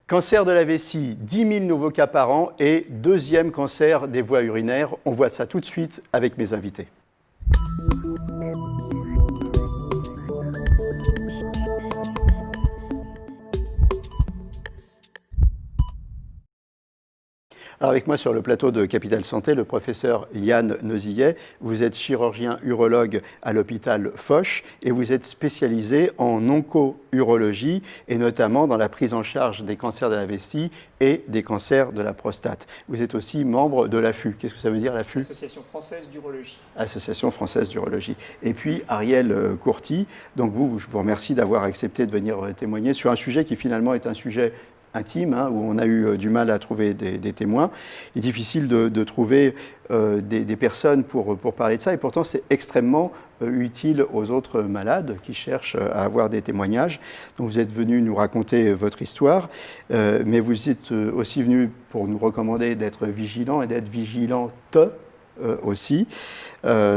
Cancer de la vessie, 10 000 nouveaux cas par an et deuxième cancer des voies urinaires. On voit ça tout de suite avec mes invités. Alors avec moi sur le plateau de Capital Santé, le professeur Yann Nozillet. Vous êtes chirurgien urologue à l'hôpital Foch et vous êtes spécialisé en onco-urologie et notamment dans la prise en charge des cancers de la vessie et des cancers de la prostate. Vous êtes aussi membre de l'AFU. Qu'est-ce que ça veut dire l'AFU? Association française d'urologie. Association française d'urologie. Et puis Ariel Courty, donc je vous remercie d'avoir accepté de venir témoigner sur un sujet qui finalement est un sujet intime, où on a eu du mal à trouver des témoins. Il est difficile de trouver des personnes pour parler de ça, et pourtant c'est extrêmement utile aux autres malades qui cherchent à avoir des témoignages. Donc vous êtes venu nous raconter votre histoire, mais vous êtes aussi venu pour nous recommander d'être vigilant et d'être vigilante aussi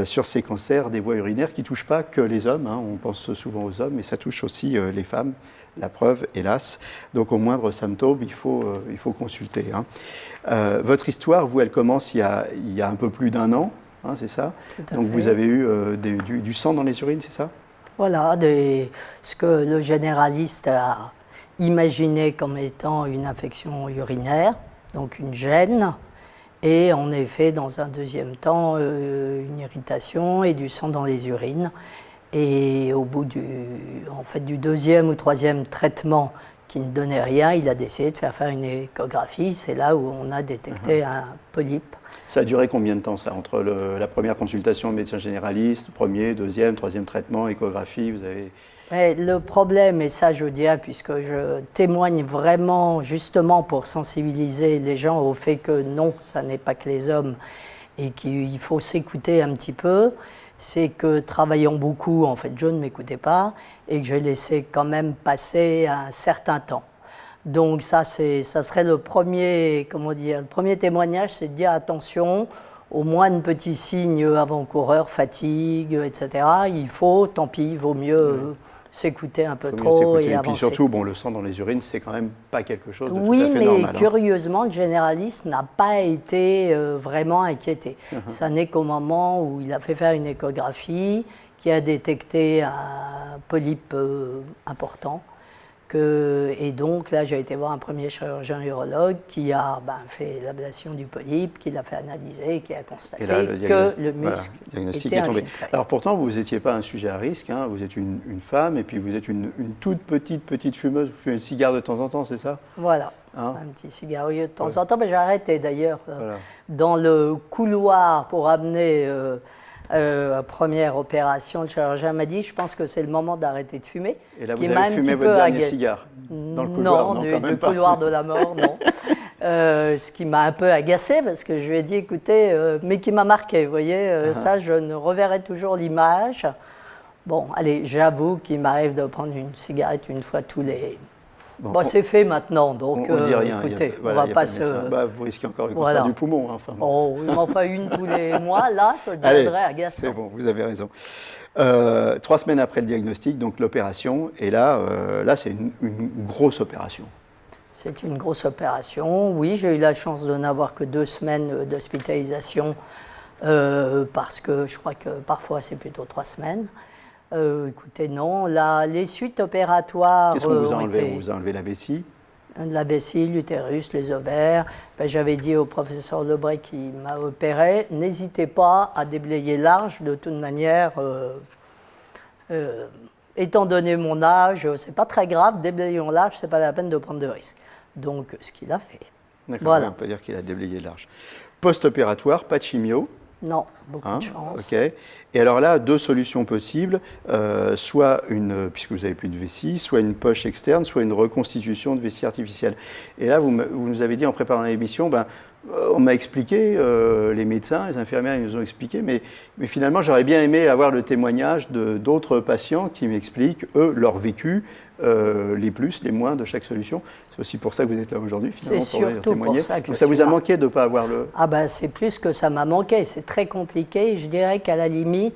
sur ces cancers des voies urinaires qui ne touchent pas que les hommes, on pense souvent aux hommes, mais ça touche aussi les femmes, la preuve, hélas. Donc au moindre symptôme, il faut consulter. Votre histoire, vous, elle commence il y a un peu plus d'1 an, c'est ça? Donc vous avez eu du sang dans les urines, c'est ça? Voilà, ce que le généraliste a imaginé comme étant une infection urinaire, donc une gêne. Et en effet, dans un deuxième temps, une irritation et du sang dans les urines. Et au bout du deuxième ou troisième traitement qui ne donnait rien, il a décidé de faire une échographie. C'est là où on a détecté un polype. Ça a duré combien de temps, ça, entre la première consultation de médecin généraliste, premier, deuxième, troisième traitement, échographie, vous avez... Mais le problème, et ça je dirais, puisque je témoigne vraiment justement pour sensibiliser les gens au fait que non, ça n'est pas que les hommes et qu'il faut s'écouter un petit peu, c'est que travaillant beaucoup, en fait, je ne m'écoutais pas et que j'ai laissé quand même passer un certain temps. Donc ça serait le premier témoignage, c'est de dire attention, au moindre petit signe avant-coureur, fatigue, etc. Il faut, tant pis, il vaut mieux s'écouter un peu trop et avancer. Et puis surtout, le sang dans les urines, c'est quand même pas quelque chose de tout à fait normal. Oui, mais curieusement, le généraliste n'a pas été vraiment inquiété. Ça n'est qu'au moment où il a fait faire une échographie qui a détecté un polype important. Et donc là, j'ai été voir un premier chirurgien urologue qui a fait l'ablation du polype, qui l'a fait analyser, qui a constaté que le muscle diagnostic était est tombé. infiltré. Alors pourtant, vous n'étiez pas un sujet à risque, vous êtes une femme et puis vous êtes une toute petite fumeuse, vous fumez une cigare de temps en temps, c'est ça? Voilà, un petit cigarieux de temps en temps, mais j'ai arrêté d'ailleurs. Dans le couloir pour amener... première opération, le chirurgien m'a dit, je pense que c'est le moment d'arrêter de fumer. Et là, vous avez fumé votre dernier cigare dans le couloir? Non, du couloir de la mort, non. Ce qui m'a un peu agacé parce que je lui ai dit, écoutez, mais qui m'a marqué, vous voyez, ça, je ne reverrai toujours l'image. Bon, allez, j'avoue qu'il m'arrive de prendre une cigarette une fois tous les... Bon, c'est fait maintenant, donc on ne dit rien. Écoutez, on va pas se... vous risquez encore le cancer du poumon. Oh, oui, mais enfin une tous les mois, là, ça deviendrait agaçant. C'est bon, vous avez raison. 3 semaines après le diagnostic, donc l'opération, et là c'est une grosse opération. C'est une grosse opération, oui, j'ai eu la chance de n'avoir que 2 semaines d'hospitalisation, parce que je crois que parfois c'est plutôt 3 semaines. Écoutez, non, les suites opératoires... Qu'est-ce qu'on vous a enlevé? On vous a enlevé la vessie? La vessie, l'utérus, les ovaires. J'avais dit au professeur Lebray qui m'a opéré, n'hésitez pas à déblayer large, de toute manière, étant donné mon âge, c'est pas très grave, déblayons large, c'est pas la peine de prendre de risques. Donc, ce qu'il a fait. D'accord, voilà. On peut dire qu'il a déblayé large. Post-opératoire, pas de chimio? Non, beaucoup de chance. Ok. Et alors là, 2 solutions possibles, soit puisque vous n'avez plus de vessie, soit une poche externe, soit une reconstitution de vessie artificielle. Et là, vous nous avez dit en préparant l'émission, on m'a expliqué, les médecins, les infirmières, ils nous ont expliqué, mais finalement, j'aurais bien aimé avoir le témoignage d'autres patients qui m'expliquent, eux, leur vécu, les plus, les moins de chaque solution. C'est aussi pour ça que vous êtes là aujourd'hui, finalement, pour surtout témoigner. Pour ça que ça vous a manqué de ne pas avoir le... C'est plus que ça m'a manqué, c'est très compliqué. Je dirais qu'à la limite,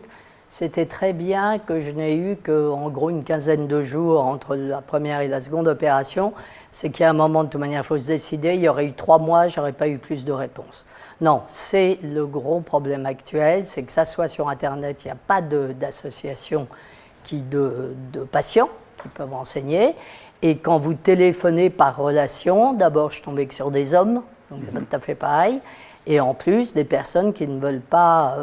C'était très bien que je n'ai eu qu'en gros une quinzaine de jours entre la première et la seconde opération. C'est qu'à un moment, de toute manière, il faut se décider. Il y aurait eu 3 mois, je n'aurais pas eu plus de réponses. Non, c'est le gros problème actuel, c'est que ça soit sur Internet, il n'y a pas d'association de patients qui peuvent enseigner. Et quand vous téléphonez par relation, d'abord, je suis tombée que sur des hommes, donc c'est pas tout à fait pareil. Et en plus, des personnes qui ne veulent pas,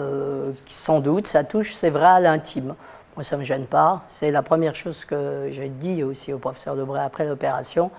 qui sans doute, ça touche, c'est vrai, à l'intime. Moi, ça ne me gêne pas. C'est la première chose que j'ai dit aussi au professeur Debré après l'opération.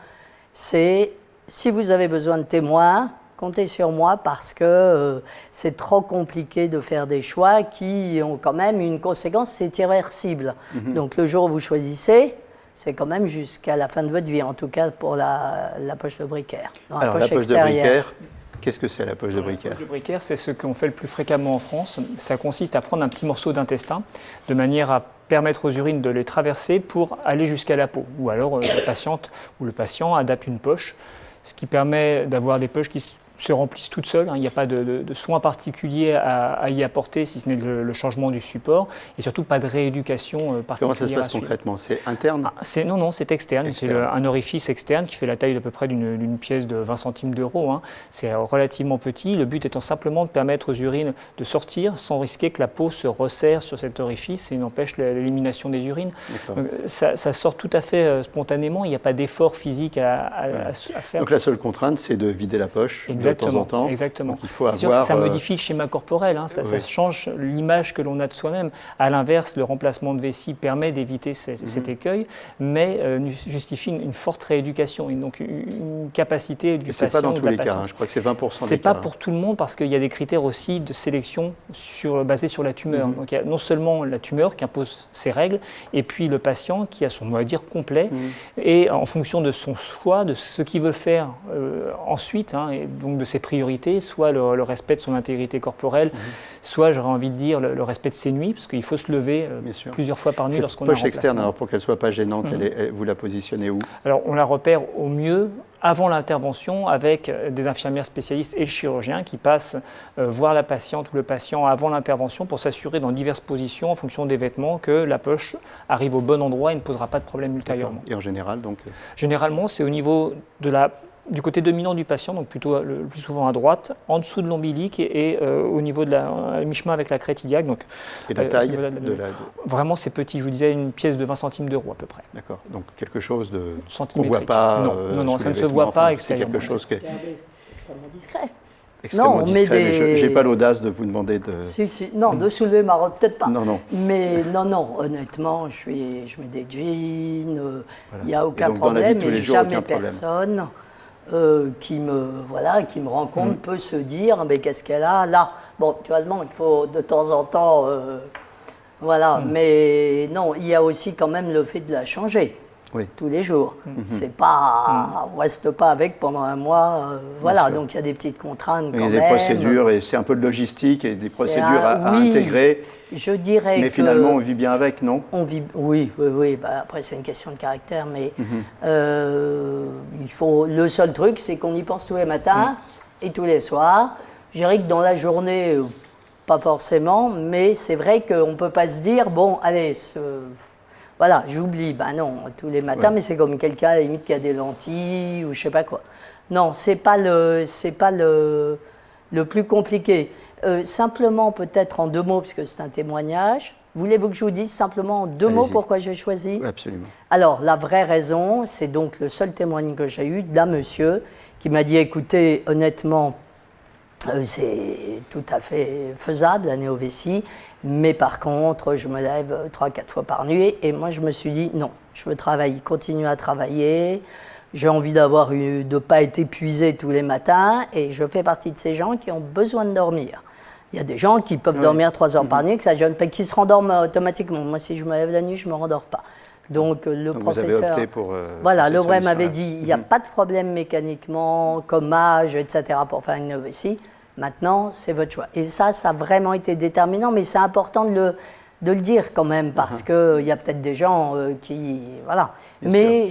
C'est, si vous avez besoin de témoins, comptez sur moi parce que c'est trop compliqué de faire des choix qui ont quand même une conséquence, c'est irréversible. Donc le jour où vous choisissez, c'est quand même jusqu'à la fin de votre vie, en tout cas pour la poche de Bricaire. Alors la poche de Bricaire, qu'est-ce que c'est la poche de Bricaire? La poche de Bricaire, c'est ce qu'on fait le plus fréquemment en France. Ça consiste à prendre un petit morceau d'intestin de manière à permettre aux urines de les traverser pour aller jusqu'à la peau. Ou alors la patiente ou le patient adapte une poche, ce qui permet d'avoir des poches qui se remplissent toutes seules. Il n'y a pas de soins particuliers à y apporter, si ce n'est le changement du support, et surtout pas de rééducation particulière. Comment ça se passe concrètement? C'est interne? Non, c'est externe. C'est un orifice externe qui fait la taille d'à peu près d'une pièce de 20 centimes d'euros. C'est relativement petit. Le but étant simplement de permettre aux urines de sortir sans risquer que la peau se resserre sur cet orifice et n'empêche l'élimination des urines. Ça sort tout à fait spontanément. Il n'y a pas d'effort physique à faire. Donc la seule contrainte, c'est de vider la poche. De temps en temps. Exactement. Donc, il faut sûr que ça modifie le schéma corporel, ça change l'image que l'on a de soi-même. À l'inverse, le remplacement de vessie permet d'éviter cet écueil, mais justifie une forte rééducation et donc une capacité du patient. Et ce n'est pas dans tous les cas, je crois que c'est 20% des cas. Ce n'est pas pour tout le monde parce qu'il y a des critères aussi de sélection basés sur la tumeur. Donc il y a non seulement la tumeur qui impose ses règles, et puis le patient qui a son mot à dire complet, et en fonction de son choix, de ce qu'il veut faire ensuite, et donc de ses priorités, soit le respect de son intégrité corporelle, soit, j'aurais envie de dire, le respect de ses nuits, parce qu'il faut se lever plusieurs fois par nuit lorsqu'on a un poche externe, alors pour qu'elle ne soit pas gênante, vous la positionnez où? Alors, on la repère au mieux avant l'intervention avec des infirmières spécialistes et le chirurgien qui passent voir la patiente ou le patient avant l'intervention pour s'assurer dans diverses positions en fonction des vêtements que la poche arrive au bon endroit et ne posera pas de problème ultérieurement. Et en général, donc Généralement, c'est au niveau du côté dominant du patient, donc plutôt le plus souvent à droite, en dessous de l'ombilic et au niveau de mi-chemin avec la crête iliaque. Donc, et la taille Vraiment, c'est petit. Je vous disais une pièce de 20 centimes d'euros à peu près. D'accord. Donc quelque chose de qu'on ne voit pas. Non, ça ne se voit pas extérieurement. C'est quelque chose qui est extrêmement discret. Extrêmement discret, mais je n'ai pas l'audace de vous demander de... Non, de soulever ma robe, peut-être pas. Non. Mais non, honnêtement, je mets des jeans, il n'y a aucun problème, et jamais personne qui me rencontre peut se dire, mais qu'est-ce qu'elle a là? Bon, naturellement, il faut de temps en temps, mais non, il y a aussi quand même le fait de la changer. Tous les jours. C'est pas, on reste pas avec pendant un mois, donc il y a des petites contraintes quand même. Il y a des procédures, et c'est un peu de logistique et des procédures à intégrer. Je dirais mais finalement, on vit bien avec, non? On vit, oui. Après, c'est une question de caractère, mais le seul truc, c'est qu'on y pense tous les matins et tous les soirs. Je dirais que dans la journée, pas forcément, mais c'est vrai qu'on ne peut pas se dire, bon, allez, voilà, j'oublie. Ben non, tous les matins, mais c'est comme quelqu'un à la limite qui a des lentilles ou je sais pas quoi. Non, c'est pas le plus compliqué. Simplement, peut-être en 2 mots, puisque c'est un témoignage. Voulez-vous que je vous dise simplement en 2 mots pourquoi j'ai choisi? Oui, absolument. Alors, la vraie raison, c'est donc le seul témoignage que j'ai eu d'un monsieur qui m'a dit, écoutez, honnêtement, c'est tout à fait faisable, la néovessie, mais par contre, je me lève 3-4 fois par nuit, et moi, je me suis dit, non, je veux continuer à travailler, j'ai envie de ne pas être épuisé tous les matins, et je fais partie de ces gens qui ont besoin de dormir. Il y a des gens qui peuvent dormir 3 heures par nuit, qui se rendorment automatiquement. Moi, si je me lève la nuit, je ne me rendors pas. Donc le professeur, vous avez opté pour Lebré m'avait dit, il n'y a pas de problème mécaniquement, comme âge, etc. pour faire une néovessie. Maintenant, c'est votre choix. Et ça a vraiment été déterminant, mais c'est important de le dire quand même, parce qu'il y a peut-être des gens qui... Voilà. Mais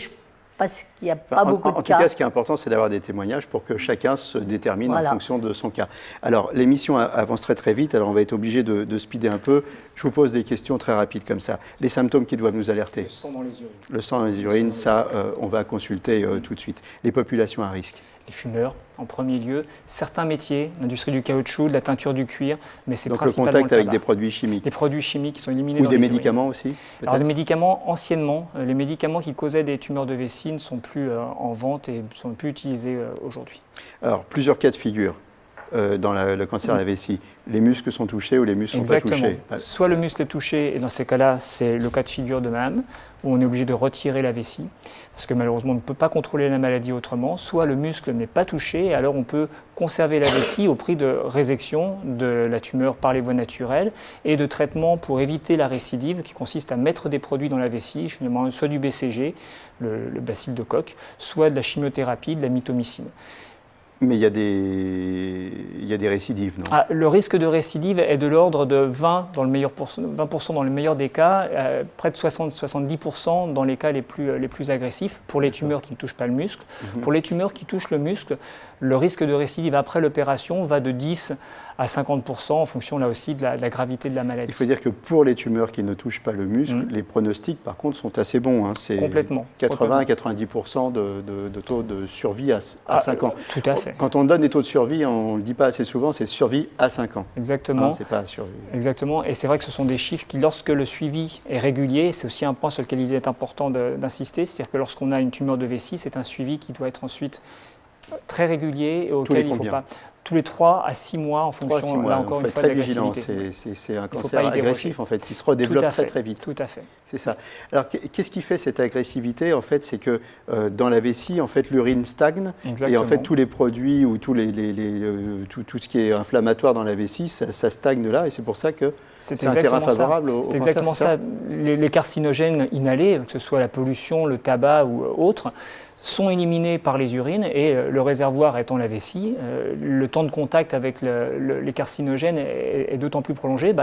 parce qu'il n'y a pas beaucoup de cas. En tout cas, ce qui est important, c'est d'avoir des témoignages pour que chacun se détermine en fonction de son cas. Alors, l'émission avance très très vite, alors on va être obligé de speeder un peu. Je vous pose des questions très rapides comme ça. Les symptômes qui doivent nous alerter. Le sang dans les urines. Le sang dans les urines, ça, on va consulter tout de suite. Les populations à risque. Les fumeurs, en premier lieu. Certains métiers, l'industrie du caoutchouc, de la teinture du cuir, mais c'est donc principalement le contact avec tabac. des produits chimiques. Des produits chimiques qui sont éliminés ou dans des les médicaments urines. aussi. Alors des médicaments, anciennement, les médicaments qui causaient des tumeurs de vessie ne sont plus en vente et ne sont plus utilisés aujourd'hui. Alors plusieurs cas de figure. Dans le cancer de la vessie, les muscles sont touchés ou les muscles ne sont pas touchés. Soit le muscle est touché, et dans ces cas-là, c'est le cas de figure de madame, où on est obligé de retirer la vessie, parce que malheureusement, on ne peut pas contrôler la maladie autrement. Soit le muscle n'est pas touché, et alors on peut conserver la vessie au prix de résection de la tumeur par les voies naturelles et de traitements pour éviter la récidive, qui consiste à mettre des produits dans la vessie, soit du BCG, le bacille de Koch, soit de la chimiothérapie, de la mitomycine. Mais il y a des récidives, non? Le risque de récidive est de l'ordre de 20% dans le meilleur des cas, près de 60-70% dans les cas les plus agressifs, pour les tumeurs qui ne touchent pas le muscle. Pour les tumeurs qui touchent le muscle, le risque de récidive après l'opération va de 10 à 50% en fonction là aussi de la gravité de la maladie. Il faut dire que pour les tumeurs qui ne touchent pas le muscle, les pronostics par contre sont assez bons. Hein. C'est 80 à 90% de taux de survie à 5 ans. Tout à fait. Quand on donne des taux de survie, on ne le dit pas assez souvent, c'est survie à 5 ans. Exactement. C'est pas survie. Exactement. Et c'est vrai que ce sont des chiffres qui, lorsque le suivi est régulier, c'est aussi un point sur lequel il est important d'insister, c'est-à-dire que lorsqu'on a une tumeur de vessie, c'est un suivi qui doit être ensuite très régulier et auquel il ne faut pas... Tous les 3 à 6 mois en fonction, là encore une fois, de l'agressivité. C'est un cancer agressif en fait, qui se redéveloppe très vite. Tout à fait. C'est ça. Alors qu'est-ce qui fait cette agressivité en fait? C'est que dans la vessie, en fait, l'urine stagne. Exactement. Et en fait, tous les produits ou tout ce qui est inflammatoire dans la vessie, ça stagne là. Et c'est pour ça que c'est un terrain favorable au cancer. C'est exactement ça. Les carcinogènes inhalés, que ce soit la pollution, le tabac ou autre, sont éliminés par les urines et le réservoir étant la vessie, le temps de contact avec les carcinogènes est d'autant plus prolongé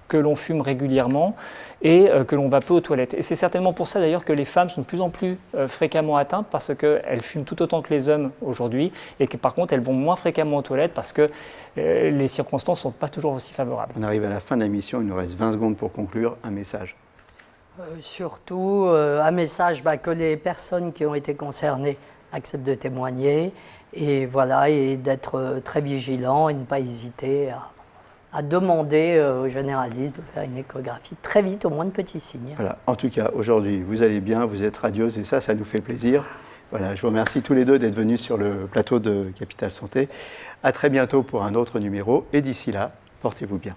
que l'on fume régulièrement et que l'on va peu aux toilettes. Et c'est certainement pour ça d'ailleurs que les femmes sont de plus en plus fréquemment atteintes parce qu'elles fument tout autant que les hommes aujourd'hui et que par contre elles vont moins fréquemment aux toilettes parce que les circonstances ne sont pas toujours aussi favorables. On arrive à la fin de la mission, il nous reste 20 secondes pour conclure. Un message. Surtout un message que les personnes qui ont été concernées acceptent de témoigner et voilà, et d'être très vigilants et ne pas hésiter à demander aux généralistes de faire une échographie très vite, au moins de petits signes. Voilà. En tout cas, aujourd'hui, vous allez bien, vous êtes radieuse et ça nous fait plaisir. Voilà, je vous remercie tous les deux d'être venus sur le plateau de Capital Santé. À très bientôt pour un autre numéro et d'ici là, portez-vous bien.